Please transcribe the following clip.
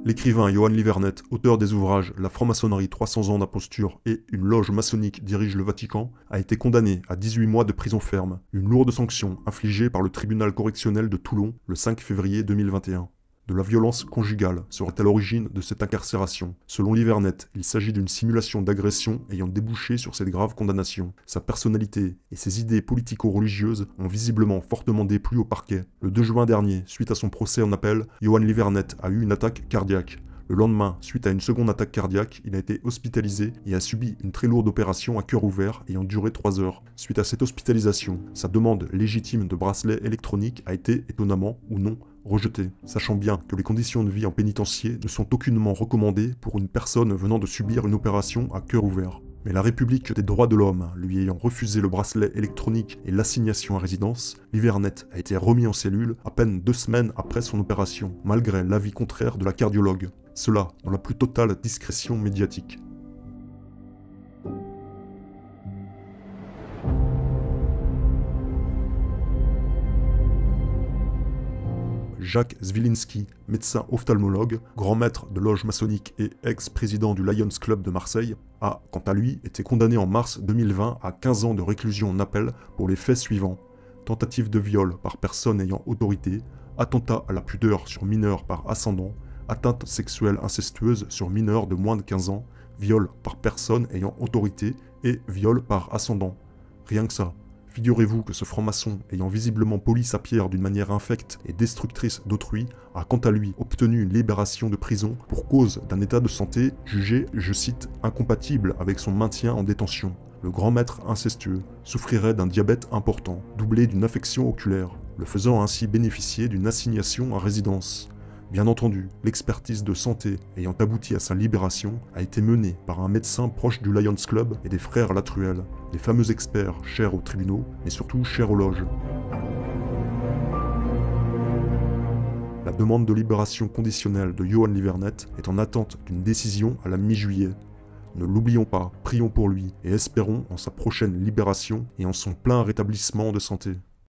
L'écrivain Johan Livernet, auteur des ouvrages La franc-maçonnerie 300 ans d'imposture et Une loge maçonnique dirige le Vatican, a été condamné à 18 mois de prison ferme, une lourde sanction infligée par le tribunal correctionnel de Toulon le 5 février 2021. De la violence conjugale serait à l'origine de cette incarcération. Selon Livernet, il s'agit d'une simulation d'agression ayant débouché sur cette grave condamnation. Sa personnalité et ses idées politico-religieuses ont visiblement fortement déplu au parquet. Le 2 juin dernier, suite à son procès en appel, Johan Livernet a eu une attaque cardiaque. Le lendemain, suite à une seconde attaque cardiaque, il a été hospitalisé et a subi une très lourde opération à cœur ouvert ayant duré 3 heures. Suite à cette hospitalisation, sa demande légitime de bracelet électronique a été, étonnamment ou non, rejetée, sachant bien que les conditions de vie en pénitencier ne sont aucunement recommandées pour une personne venant de subir une opération à cœur ouvert. Mais la République des droits de l'homme lui ayant refusé le bracelet électronique et l'assignation à résidence, Livernet a été remis en cellule à peine 2 semaines après son opération, malgré l'avis contraire de la cardiologue. Cela dans la plus totale discrétion médiatique. Jacques Zwilinski, médecin ophtalmologue, grand maître de loge maçonnique et ex-président du Lions Club de Marseille, a, quant à lui, été condamné en mars 2020 à 15 ans de réclusion en appel pour les faits suivants: tentative de viol par personne ayant autorité, attentat à la pudeur sur mineur par ascendant, atteinte sexuelle incestueuse sur mineur de moins de 15 ans, viol par personne ayant autorité et viol par ascendant. Rien que ça. Figurez-vous que ce franc-maçon, ayant visiblement poli sa pierre d'une manière infecte et destructrice d'autrui, a quant à lui obtenu une libération de prison pour cause d'un état de santé jugé, je cite, incompatible avec son maintien en détention. Le grand maître incestueux souffrirait d'un diabète important, doublé d'une affection oculaire, le faisant ainsi bénéficier d'une assignation à résidence. Bien entendu, l'expertise de santé ayant abouti à sa libération a été menée par un médecin proche du Lions Club et des frères Latruelle, les fameux experts chers aux tribunaux, mais surtout chers aux loges. La demande de libération conditionnelle de Johan Livernet est en attente d'une décision à la mi-juillet. Ne l'oublions pas, prions pour lui et espérons en sa prochaine libération et en son plein rétablissement de santé.